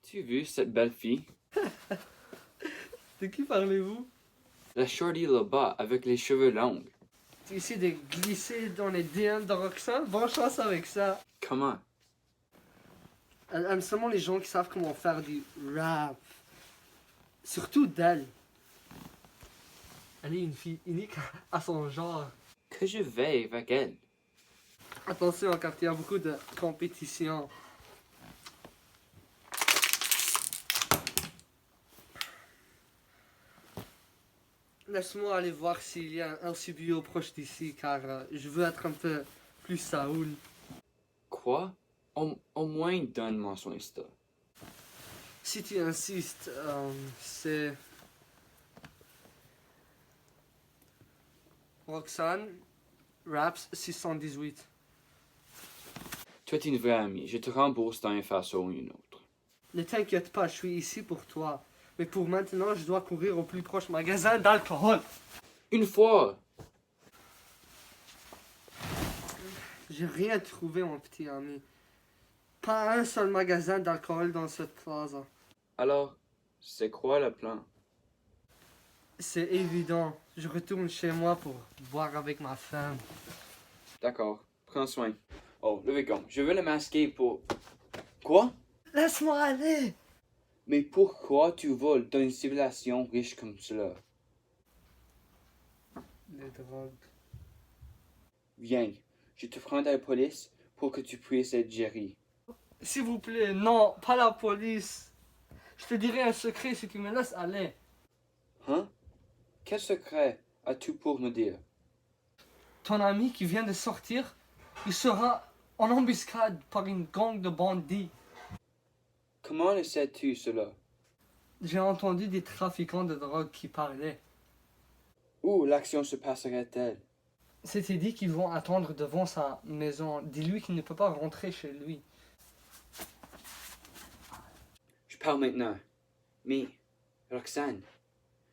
Tu vu cette belle fille? De qui parlez-vous? La shorty là-bas avec les cheveux longs. Tu essaies de glisser dans les DM de Roxane? Bonne chance avec ça. Comment? Elle aime seulement les gens qui savent comment faire du rap. Surtout d'elle. Elle est une fille unique à son genre. Que je vais avec elle. Attention, car il y a beaucoup de compétition. Laisse-moi aller voir s'il y a un LCBO proche d'ici, car je veux être un peu plus Saoul. Quoi? Au moins donne-moi son Insta. Si tu insistes, c'est Roxane Raps 618. Tu es une vraie amie. Je te rembourse d'une façon ou une autre. Ne t'inquiète pas, je suis ici pour toi. Mais pour maintenant, je dois courir au plus proche magasin d'alcool. Une fois! J'ai rien trouvé, mon petit ami. Pas un seul magasin d'alcool dans cette plaza. Alors, c'est quoi le plan? C'est évident. Je retourne chez moi pour boire avec ma femme. D'accord. Prends soin. Oh, le végan. Je veux le masquer pour... Quoi? Laisse-moi aller! Mais pourquoi tu voles dans une civilisation riche comme cela? Les drogues. Viens, je te prends à la police pour que tu puisses être géré. S'il vous plaît, non, pas la police. Je te dirai un secret si tu me laisses aller. Hein? Quel secret as-tu pour me dire? Ton ami qui vient de sortir, il sera en embuscade par une gang de bandits. Comment le sais-tu cela? J'ai entendu des trafiquants de drogue qui parlaient. Où l'action se passerait-elle? C'était dit qu'ils vont attendre devant sa maison. Dis-lui qu'il ne peut pas rentrer chez lui. Je parle maintenant. Mais, Roxane,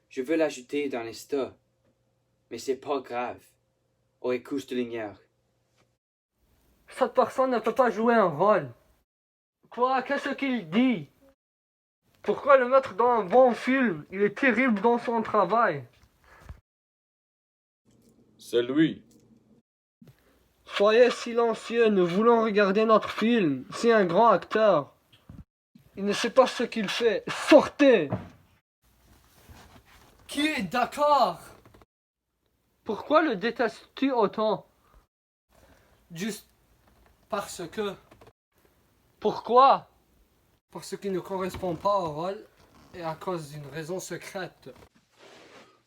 je veux l'ajouter dans l'Insta. Mais c'est pas grave. Oh, écoute, je te l'ignore. Cette personne ne peut pas jouer un rôle. Quoi? Qu'est-ce qu'il dit? Pourquoi le mettre dans un bon film? Il est terrible dans son travail. C'est lui. Soyez silencieux, nous voulons regarder notre film. C'est un grand acteur. Il ne sait pas ce qu'il fait. Sortez! Qui est d'accord? Pourquoi le détestes-tu autant? Juste parce que... Pourquoi? Parce qu'il ne correspond pas au rôle et à cause d'une raison secrète.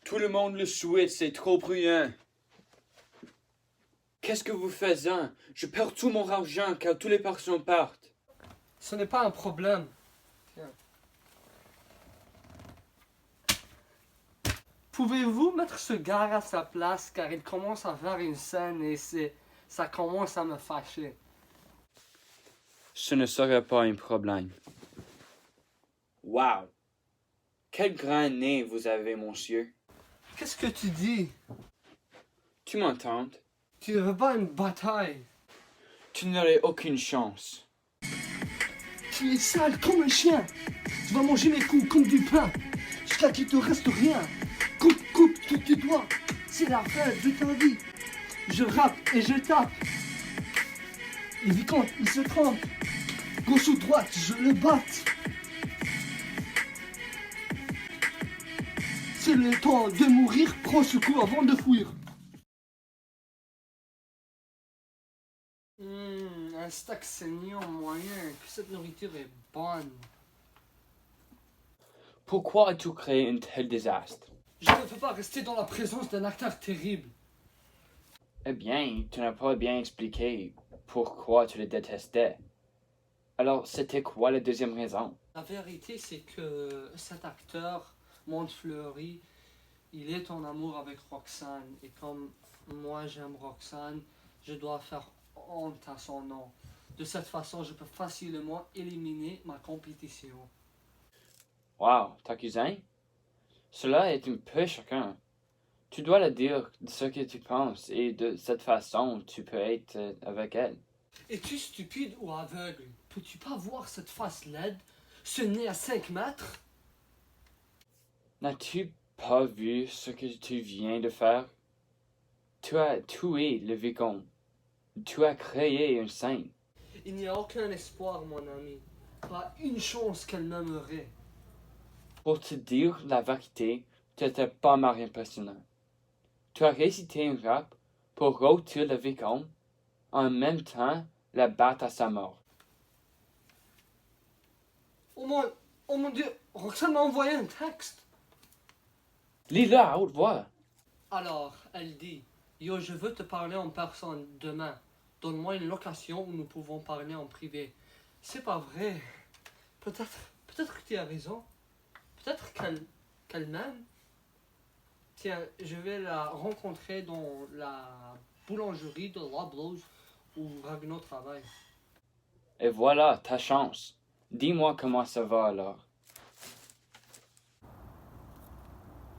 Tout le monde le souhaite, c'est trop bruyant. Qu'est-ce que vous faites, hein? Je perds tout mon argent car toutes les personnes partent. Ce n'est pas un problème. Tiens. Pouvez-vous mettre ce gars à sa place car il commence à faire une scène et ça commence à me fâcher. Ce ne serait pas un problème. Wow! Quel grand nez vous avez, monsieur. Qu'est-ce que tu dis? Tu m'entends? Tu ne veux pas une bataille? Tu n'aurais aucune chance. Tu es sale comme un chien. Tu vas manger mes coups comme du pain. Jusqu'à qu'il te reste rien. Coupe tous tes doigts. C'est la fin de ta vie. Je rappe et je tape. Et vu quand il se trompe, gauche ou droite, je le batte. C'est le temps de mourir, prends ce coup avant de fuir. Un steak saignant moyen, que cette nourriture est bonne. Pourquoi as-tu créé un tel désastre? Je ne peux pas rester dans la présence d'un acteur terrible. Eh bien, tu n'as pas bien expliqué pourquoi tu le détestais. Alors, c'était quoi la deuxième raison? La vérité, c'est que cet acteur, Montefleury, il est en amour avec Roxane. Et comme moi j'aime Roxane, je dois faire honte à son nom. De cette façon, je peux facilement éliminer ma compétition. Wow, ta cousin? Cela est un peu choquant. Tu dois le dire de ce que tu penses et de cette façon tu peux être avec elle. Es-tu stupide ou aveugle? Peux-tu pas voir cette face laide? Ce nez à 5 mètres? N'as-tu pas vu ce que tu viens de faire? Tu as tué le vicomte. Tu as créé une scène. Il n'y a aucun espoir, mon ami. Pas une chance qu'elle m'aimerait. Pour te dire la vérité, tu n'étais pas mal impressionnant. Tu as récité une rap pour rôtir le vicomte, en même temps la battre à sa mort. Oh mon Dieu, Roxane m'a envoyé un texte. Lis-le à haute voix. Alors, elle dit, Yo, je veux te parler en personne demain. Donne-moi une location où nous pouvons parler en privé. C'est pas vrai. Peut-être que tu as raison. Peut-être qu'elle m'aime. Tiens, je vais la rencontrer dans la boulangerie de Loblaws où Ragno travaille. Et voilà ta chance. Dis-moi comment ça va alors.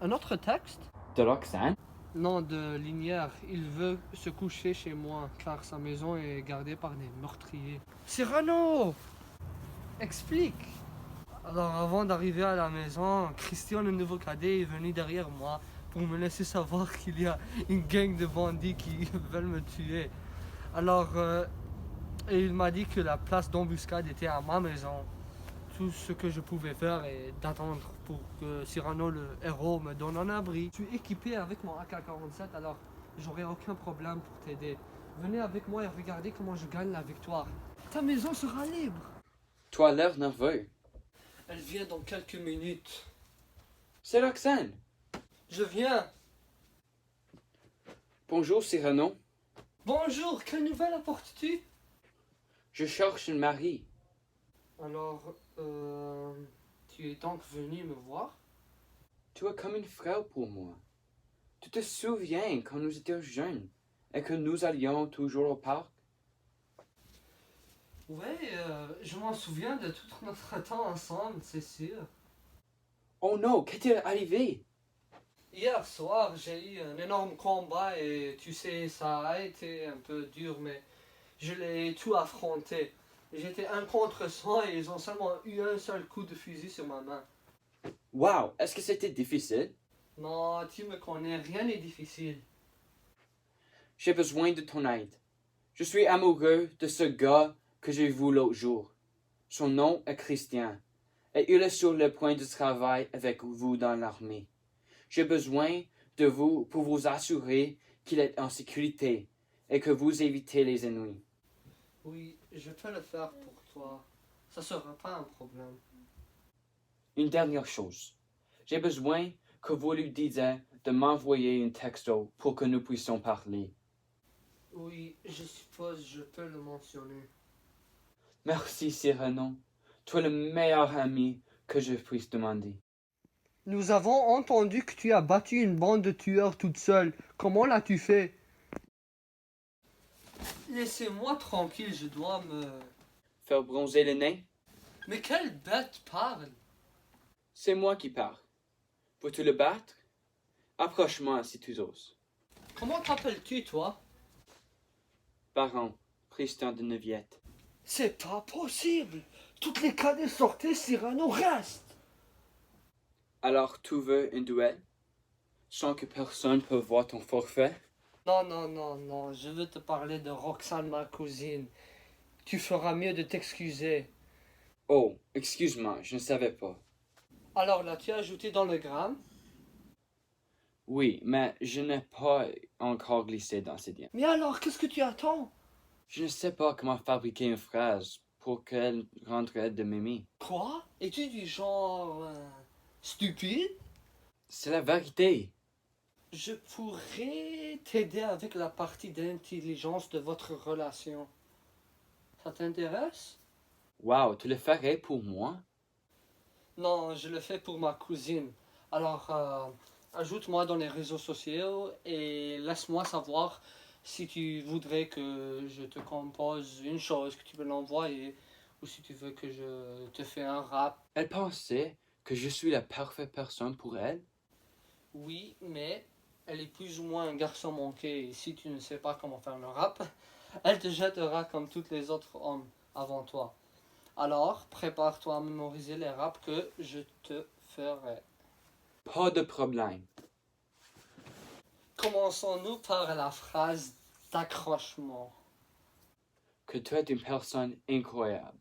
Un autre texte? De Roxane? Non, de Linière. Il veut se coucher chez moi car sa maison est gardée par des meurtriers. Cyrano! Explique! Alors, avant d'arriver à la maison, Christian, le nouveau cadet, est venu derrière moi pour me laisser savoir qu'il y a une gang de bandits qui veulent me tuer. Alors, et il m'a dit que la place d'embuscade était à ma maison. Tout ce que je pouvais faire est d'attendre pour que Cyrano, le héros, me donne un abri. Je suis équipé avec mon AK-47, alors j'aurai aucun problème pour t'aider. Venez avec moi et regardez comment je gagne la victoire. Ta maison sera libre. Tu as l'air nerveux. Elle vient dans quelques minutes. C'est Roxane. Je viens. Bonjour Cyrano. Bonjour, quelle nouvelle apportes-tu? Je cherche un mari. Alors, tu es donc venu me voir? Tu es comme une frère pour moi. Tu te souviens quand nous étions jeunes et que nous allions toujours au parc? Ouais, je m'en souviens de tout notre temps ensemble, c'est sûr. Oh non, qu'est-il arrivé? Hier soir, j'ai eu un énorme combat et tu sais, ça a été un peu dur, mais je l'ai tout affronté. J'étais un contre 100 et ils ont seulement eu un seul coup de fusil sur ma main. Wow, est-ce que c'était difficile? Non, tu me connais, rien n'est difficile. J'ai besoin de ton aide. Je suis amoureux de ce gars que j'ai vu l'autre jour. Son nom est Christian et il est sur le point de travailler avec vous dans l'armée. J'ai besoin de vous pour vous assurer qu'il est en sécurité et que vous évitez les ennuis. Oui, je peux le faire pour toi. Ça sera pas un problème. Une dernière chose. J'ai besoin que vous lui disiez de m'envoyer un texto pour que nous puissions parler. Oui, je suppose je peux le mentionner. Merci Cyrano. Tu es le meilleur ami que je puisse demander. Nous avons entendu que tu as battu une bande de tueurs toute seule. Comment l'as-tu fait? Laissez-moi tranquille, je dois me... Faire bronzer le nez? Mais quelle bête parle? C'est moi qui parle. Veux-tu le battre? Approche-moi si tu oses. Comment t'appelles-tu, toi? Baron, Tristan de Neviette. C'est pas possible. Toutes les cadets sortaient, Cyrano reste. Alors tu veux un duel? Sans que personne peut voir ton forfait? Non, je veux te parler de Roxane, ma cousine. Tu feras mieux de t'excuser. Oh, excuse-moi, je ne savais pas. Alors l'as-tu ajouté dans le gramme? Oui, mais je n'ai pas encore glissé dans ces liens. Mais alors, qu'est-ce que tu attends? Je ne sais pas comment fabriquer une phrase pour qu'elle rentre de Mimi. Quoi? Es-tu du genre... stupide? C'est la vérité. Je pourrais t'aider avec la partie d'intelligence de votre relation. Ça t'intéresse? Wow, tu le ferais pour moi? Non, je le fais pour ma cousine. Alors, ajoute-moi dans les réseaux sociaux et laisse-moi savoir si tu voudrais que je te compose une chose, que tu peux l'envoyer, ou si tu veux que je te fais un rap. Elle pensait que je suis la parfaite personne pour elle? Oui, mais elle est plus ou moins un garçon manqué et si tu ne sais pas comment faire le rap, elle te jettera comme tous les autres hommes avant toi. Alors, prépare-toi à mémoriser les raps que je te ferai. Pas de problème. Commençons-nous par la phrase d'accrochement. Que tu es une personne incroyable.